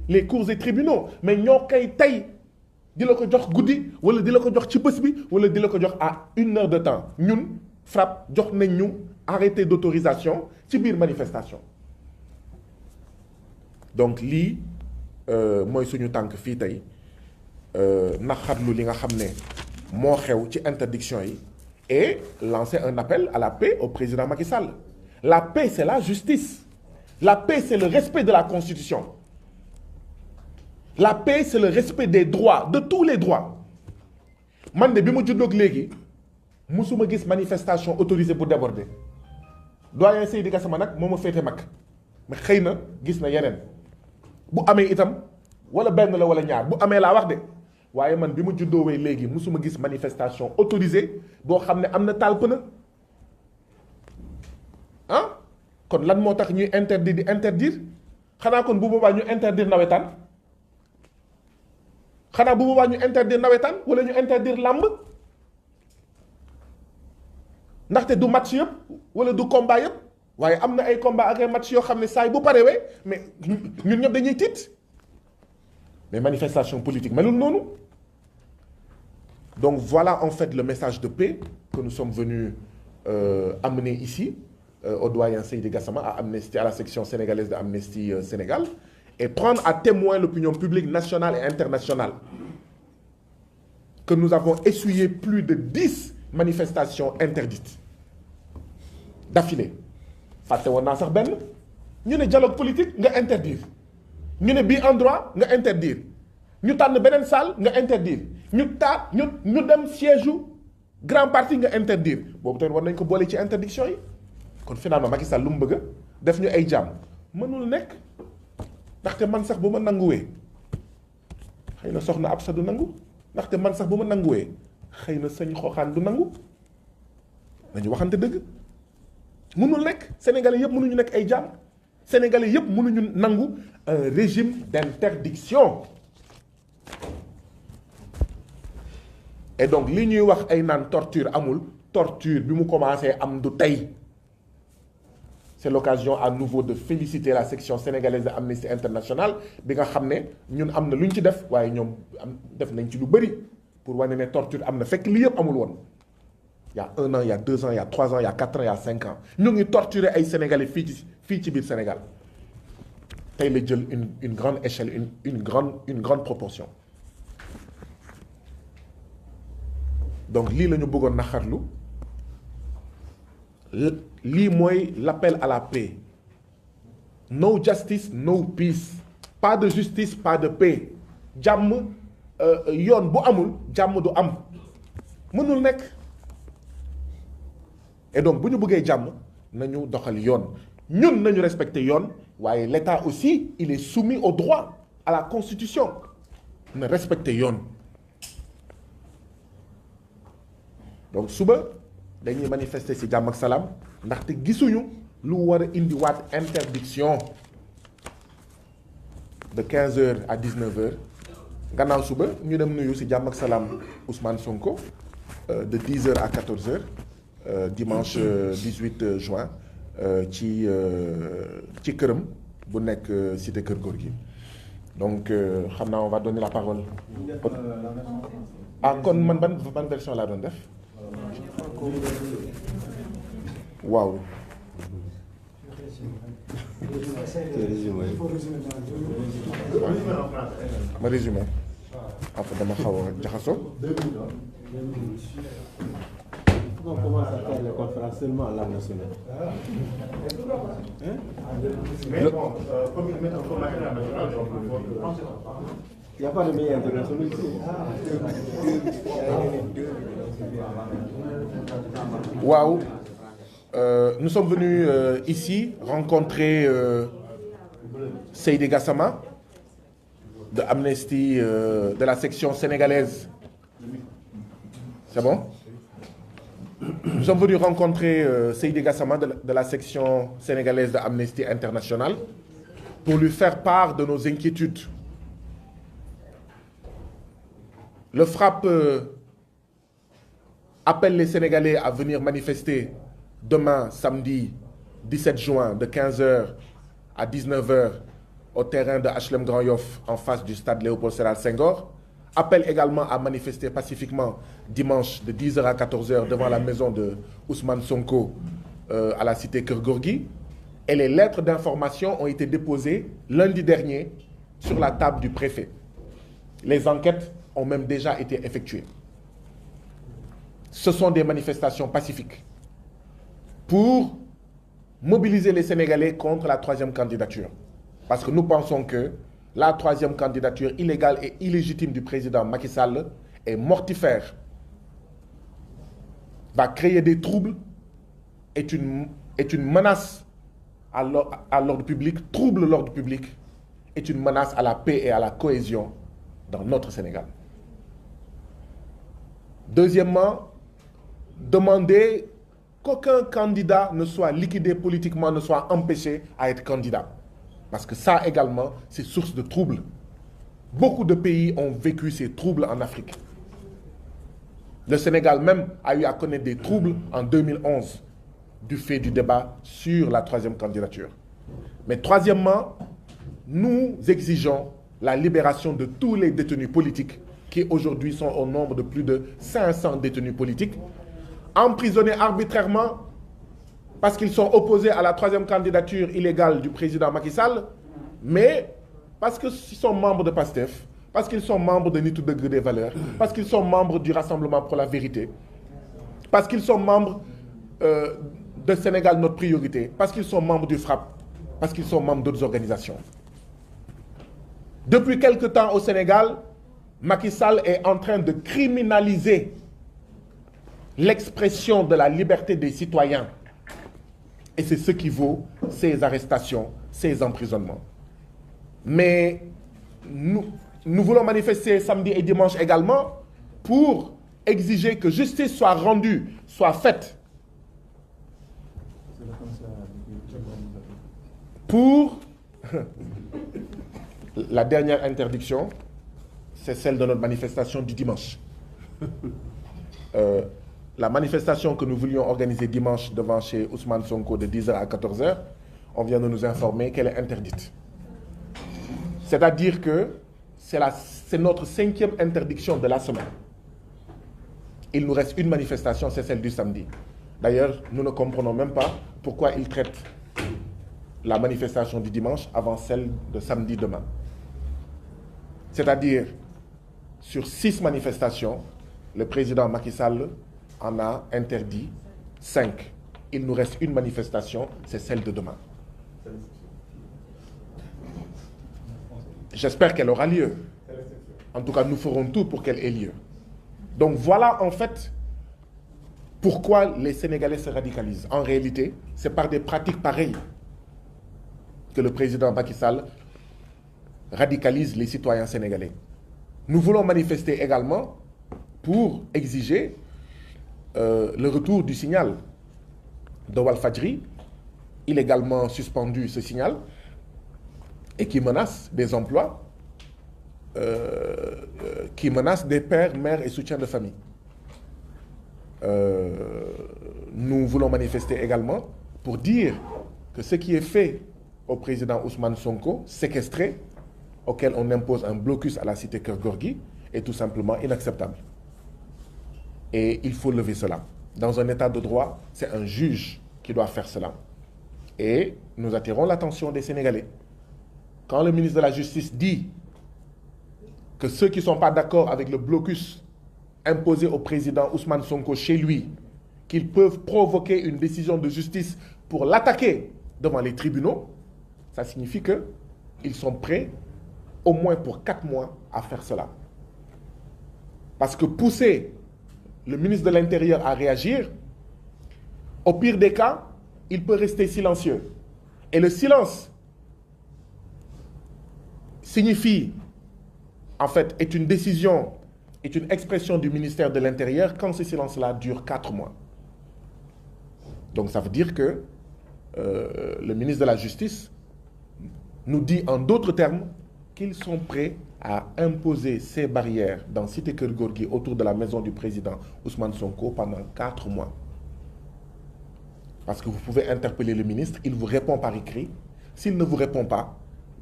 les cours et tribunaux mais ñoo koy tey di la ko jox guddi wala di la ko jox ci bés bi wala di la ko jox à 1 heure de temps ñun FRAPP jox nañ ñu arrêté d'autorisation ci biir manifestation donc lii mooy suñu tànk fii tey naxarlu li nga xam ne moo xew ci interdiction yi et lancer un appel à la paix au président Macky Sall. La paix, c'est la justice. La paix, c'est le respect de la Constitution. La paix, c'est le respect des droits, de tous les droits. Man de bi ma juddoog léegi musuma gis manifestation autorisée pour déborder doyen Seydi Gassama nag moo ma féete mag mais xëy na gis na yeneen bu amee itam wala benn la wala ñaar bu amee laa wax de waaye man bi ma juddoowee léegi musuma gis manifestation autorisée boo xam ne am na taal pëna ah kon lan moo tax ñuy interdire di interdire xanaa kon bu boobaa ñu interdire nawetaan xanaa bu boobaa ñu interdire nawetaan wala ñu interdire làmb ndaxte du match yëpp wala du combat yëpp waaye am na ay combat ak ay match yoo xam ne saa yi bu parewee mais ñun ñëpp dañuy tiit mais manifestation politique melul noonu donc voilà en fait le message de paix que nous sommes venus amener ici au doyen Seydi Gassama à Amnesty, à la section sénégalaise de Amnesty Sénégal et prendre à témoin l'opinion publique nationale et internationale que nous avons essuyé plus de 10 manifestations interdites d'affilée fàtte woon naa sax benn ñu ne dialogue politique nga interdire ñu ne bii endroit nga interdire ñu tànn beneen salle nga interdire ñu dem siège u grand parti nga interdire boobu tamit war nañ ko boole ci interdiction yi kon finalement Macky Sall lu mu bëgg def ñu ay jàmm mënul nekk ndaxte man sax bu ma nanguwee xëy na soxna Absa du nangu ndaxte man sax bu ma nanguwee xëy na sëñ Xoxaan du nangu nañu waxante dëgg mënul nekk sénégalais yëpp mënuñu nekk ay jàmm sénégalais yëpp mënuñu nangu un régime d'interdiction et donc li ñuy wax ay naan torture amul torture bi mu commencé am du tey c'est l'occasion à nouveau de féliciter la section sénégalaise de Amnesty International bi nga xam ne ñun am na lu ñu ci def waaye ñoom def nañ ci lu bëri pour wane ne torture am na fekk li yëpp amul woon il y a 1 an il y a 2 ans il y a 3 ans il y a 4 ans il y a 5 ans ñu ngi torturer ay sénégalais fii ci biir Sénégal tey la jël une grande échelle une grande proportion donc lii la ñu bëggoon naxarlu lii mooy l'appel à la paix no justice no peace pas de justice pas de paix jàmm yoon bu amul jàmm du am mënul nekk et donc bu ñu bëggee jàmm nañu doxal yoon ñun nañu respecter yoon waaye l'État aussi il est soumis au droit à la constitution na respecter yoon donc suba dañuy manifester ci jàmm ak salaam ndaxte gisuñu lu war a indiwaat interdiction de 15h à 19h gannaaw suba ñu dem nuyu ci jàmm ak salaam Ousmane Sonko de 10h à 14h dimanche 18 juin ci këram bu nekk cité Kër Gorgui donc xam naa on va donner la parole. ah kon man ban version laa doon def. waaw. ma résumé en fait dama xaw a jaxasoo. On commence à faire les conférences seulement à l'âme nationale. Il n'y a pas de meilleur international ici. Waouh. Nous sommes venus ici rencontrer Seydi Gassama de Amnesty, de la section sénégalaise. C'est bon? Nous sommes venus rencontrer Seydi Gassama de la section sénégalaise de Amnesty International pour lui faire part de nos inquiétudes. Le FRAPP appelle les Sénégalais à venir manifester demain, samedi 17 juin, de 15h à 19h au terrain de HLM Grand Yoff en face du stade Léopold Sédar Senghor. Appelle également à manifester pacifiquement dimanche de 10h à 14h devant la maison de Ousmane Sonko à la cité Keur Gorgui. Et les lettres d'information ont été déposées lundi dernier sur la table du préfet. Les enquêtes ont même déjà été effectuées. Ce sont des manifestations pacifiques pour mobiliser les Sénégalais contre la troisième candidature. Parce que nous pensons que la troisième candidature illégale et illégitime du président Macky Sall est mortifère, va créer des troubles, est une menace à l'ordre public, trouble l'ordre public, est une menace à la paix et à la cohésion dans notre Sénégal. Deuxièmement, demander qu'aucun candidat ne soit liquidé politiquement, ne soit empêché à être candidat. Parce que ça également, c'est source de troubles. Beaucoup de pays ont vécu ces troubles en Afrique. Le Sénégal même a eu à connaître des troubles en 2011 du fait du débat sur la troisième candidature. Mais troisièmement, nous exigeons la libération de tous les détenus politiques qui aujourd'hui sont au nombre de plus de 500 détenus politiques, emprisonnés arbitrairement parce qu'ils sont opposés à la troisième candidature illégale du président Macky Sall, mais parce qu'ils sont membres de PASTEF, parce qu'ils sont membres de Nittu Dëgg des Valeurs, parce qu'ils sont membres du Rassemblement pour la Vérité, parce qu'ils sont membres de Sénégal Notre Priorité, parce qu'ils sont membres du FRAPP, parce qu'ils sont membres d'autres organisations. Depuis quelque temps au Sénégal, Macky Sall est en train de criminaliser l'expression de la liberté des citoyens. Et c'est ce qui vaut ces arrestations, ces emprisonnements. Mais nous voulons manifester samedi et dimanche également pour exiger que justice soit rendue, soit faite. Pour la dernière interdiction, c'est celle de notre manifestation du dimanche. La manifestation que nous voulions organiser dimanche devant chez Ousmane Sonko de 10h à 14h, on vient de nous informer qu'elle est interdite. C'est-à-dire que c'est notre 5e interdiction de la semaine. Il nous reste une manifestation, c'est celle du samedi. D'ailleurs, nous ne comprenons même pas pourquoi ils traitent la manifestation du dimanche avant celle de samedi demain. C'est-à-dire, sur 6 manifestations, le président Macky Sall en a interdit 5. Il nous reste une manifestation, c'est celle de demain. J'espère qu'elle aura lieu. En tout cas, nous ferons tout pour qu'elle ait lieu. Donc voilà en fait pourquoi les Sénégalais se radicalisent. En réalité, c'est par des pratiques pareilles que le président Macky Sall radicalise les citoyens sénégalais. Nous voulons manifester également pour exiger le retour du signal de Walfadjri, illégalement suspendu ce signal, et qui menace des emplois, qui menace des pères, mères et soutiens de famille. Nous voulons manifester également pour dire que ce qui est fait au président Ousmane Sonko, séquestré, auquel on impose un blocus à la cité Keur Gorgui, est tout simplement inacceptable. Et il faut lever cela. Dans un état de droit, c'est un juge qui doit faire cela. Et nous attirons l'attention des Sénégalais. Quand le ministre de la Justice dit que ceux qui ne sont pas d'accord avec le blocus imposé au président Ousmane Sonko chez lui, qu'ils peuvent provoquer une décision de justice pour l'attaquer devant les tribunaux, ça signifie qu'ils sont prêts, au moins pour 4 mois, à faire cela. Parce que pousser le ministre de l'Intérieur à réagir, au pire des cas, il peut rester silencieux. Et le silence signifie, en fait, est une décision, est une expression du ministère de l'Intérieur quand ce silence-là dure 4 mois. Donc ça veut dire que le ministre de la Justice nous dit en d'autres termes qu'ils sont prêts à imposer ces barrières dans Cité Keur Gorgui autour de la maison du président Ousmane Sonko pendant 4 mois. Parce que vous pouvez interpeller le ministre, il vous répond par écrit. S'il ne vous répond pas,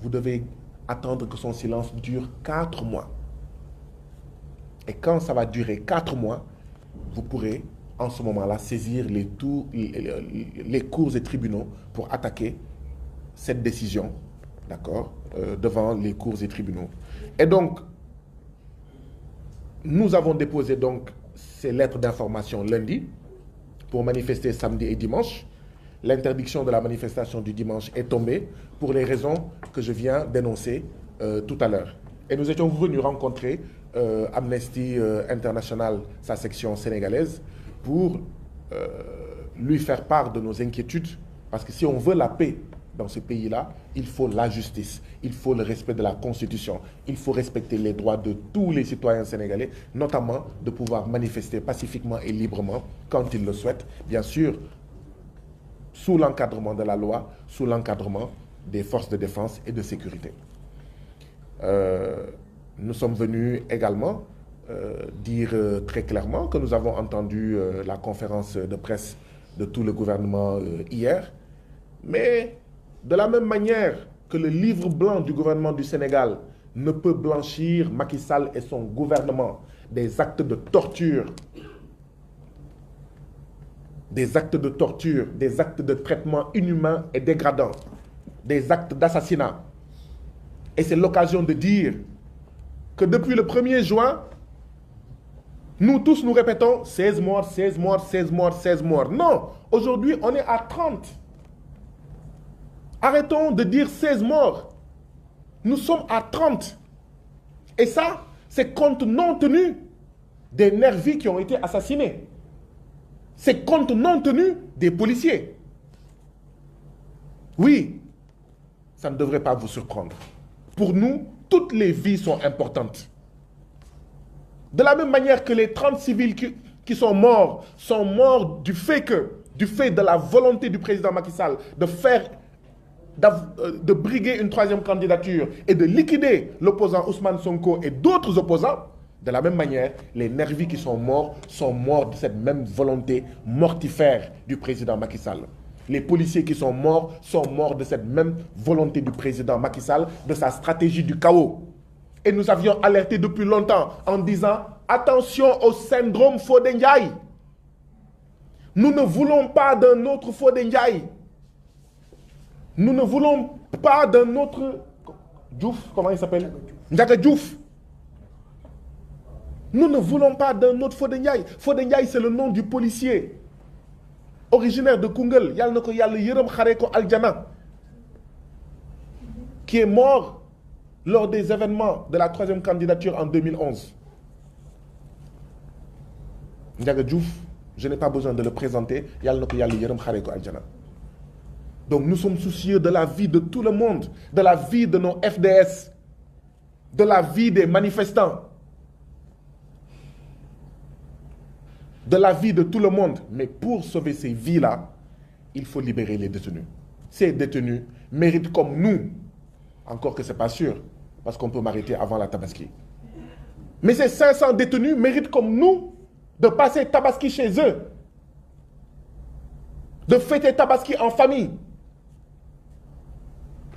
vous devez attendre que son silence dure 4 mois. Et quand ça va durer 4 mois, vous pourrez en ce moment-là saisir les cours et tribunaux pour attaquer cette décision, d'accord, devant les cours et tribunaux. Et donc, nous avons déposé donc ces lettres d'information lundi pour manifester samedi et dimanche. L'interdiction de la manifestation du dimanche est tombée pour les raisons que je viens d'énoncer tout à l'heure. Et nous étions venus rencontrer Amnesty International, sa section sénégalaise, pour lui faire part de nos inquiétudes, parce que si on veut la paix dans ce pays-là, il faut la justice, il faut le respect de la Constitution, il faut respecter les droits de tous les citoyens sénégalais, notamment de pouvoir manifester pacifiquement et librement quand ils le souhaitent, bien sûr, sous l'encadrement de la loi, sous l'encadrement des forces de défense et de sécurité. Nous sommes venus également dire très clairement que nous avons entendu la conférence de presse de tout le gouvernement hier, mais de la même manière que le livre blanc du gouvernement du Sénégal ne peut blanchir Macky Sall et son gouvernement des actes de torture, des actes de traitement inhumain et dégradant, des actes d'assassinat. Et c'est l'occasion de dire que depuis le 1er juin, nous tous nous répétons 16 morts, 16 morts, 16 morts, 16 morts. Non, aujourd'hui on est à 30. Arrêtons de dire 16 morts. Nous sommes à 30. Et ça, c'est compte non tenu des nervis qui ont été assassinés. C'est compte non tenu des policiers. Oui, ça ne devrait pas vous surprendre. Pour nous, toutes les vies sont importantes. De la même manière que les 30 civils qui sont morts du fait de la volonté du président Macky Sall de briguer une 3e candidature et de liquider l'opposant Ousmane Sonko et d'autres opposants. De la même manière, les nervis qui sont morts de cette même volonté mortifère du président Macky Sall. Les policiers qui sont morts de cette même volonté du président Macky Sall, de sa stratégie du chaos. Et nous avions alerté depuis longtemps en disant attention au syndrome Fodé Ndiaye. Nous ne voulons pas d'un autre Fodé Ndiaye. Nous ne voulons pas d'un autre Diouf, comment il s'appelle? Ndiaga Diouf. Nous ne voulons pas d'un autre Fodé Ndiaye. Fodé Ndiaye, c'est le nom du policier originaire de Koungheul, qui est mort lors des événements de la 3e candidature en 2011. Ndiaga Diouf, je n'ai pas besoin de le présenter. Donc nous sommes soucieux de la vie de tout le monde, de la vie de nos FDS, de la vie des manifestants, de la vie de tout le monde. Mais pour sauver ces vies-là, il faut libérer les détenus. Ces détenus méritent comme nous, encore que ce n'est pas sûr, parce qu'on peut m'arrêter avant la Tabaski. Mais ces 500 détenus méritent comme nous de passer Tabaski chez eux, de fêter Tabaski en famille.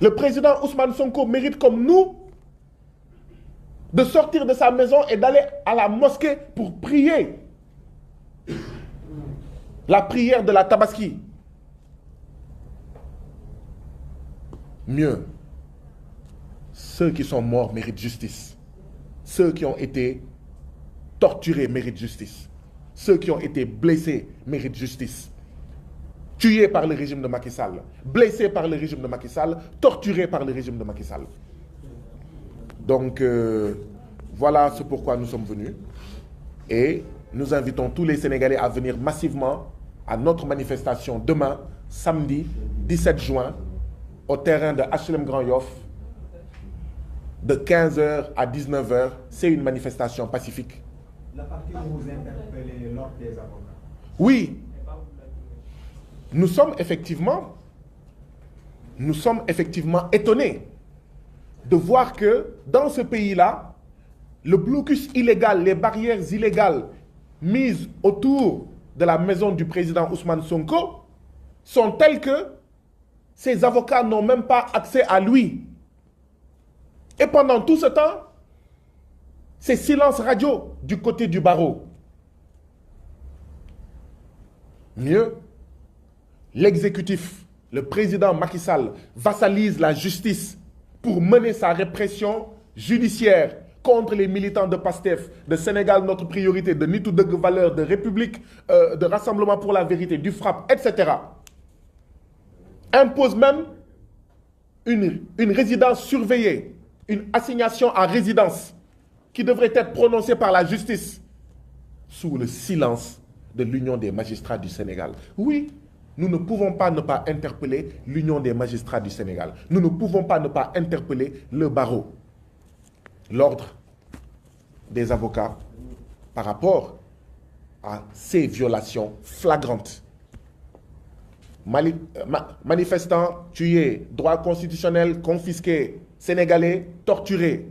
Le président Ousmane Sonko mérite comme nous de sortir de sa maison et d'aller à la mosquée pour prier. La prière de la Tabaski. Mieux, ceux qui sont morts méritent justice. Ceux qui ont été torturés méritent justice. Ceux qui ont été blessés méritent justice. Tués par le régime de Macky Sall, blessés par le régime de Macky Sall, torturés par le régime de Macky Sall. Donc, voilà ce pourquoi nous sommes venus. Et nous invitons tous les Sénégalais à venir massivement à notre manifestation demain, samedi 17 juin, au terrain de HLM Grand Yoff, de 15h à 19h. C'est une manifestation pacifique. La partie où vous interpellez l'ordre des avocats. Oui. Nous sommes effectivement étonnés de voir que dans ce pays-là, le blocus illégal, les barrières illégales mises autour de la maison du président Ousmane Sonko sont telles que ces avocats n'ont même pas accès à lui. Et pendant tout ce temps, c'est silence radio du côté du barreau. Mieux, l'exécutif, le président Macky Sall, vassalise la justice pour mener sa répression judiciaire contre les militants de PASTEF, de Sénégal Notre Priorité, de Nitu Deug Valeurs, de République, de Rassemblement pour la Vérité, du FRAPP, etc. Impose même une résidence surveillée, une assignation à résidence qui devrait être prononcée par la justice sous le silence de l'Union des magistrats du Sénégal. Oui, nous ne pouvons pas ne pas interpeller l'Union des magistrats du Sénégal. Nous ne pouvons pas ne pas interpeller le barreau, l'ordre des avocats par rapport à ces violations flagrantes. Manifestants tués, droits constitutionnels confisqués, Sénégalais torturés.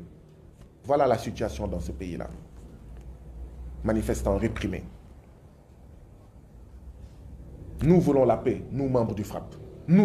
Voilà la situation dans ce pays-là. Manifestants réprimés. Nous voulons la paix, nous membres du FRAPP. Nous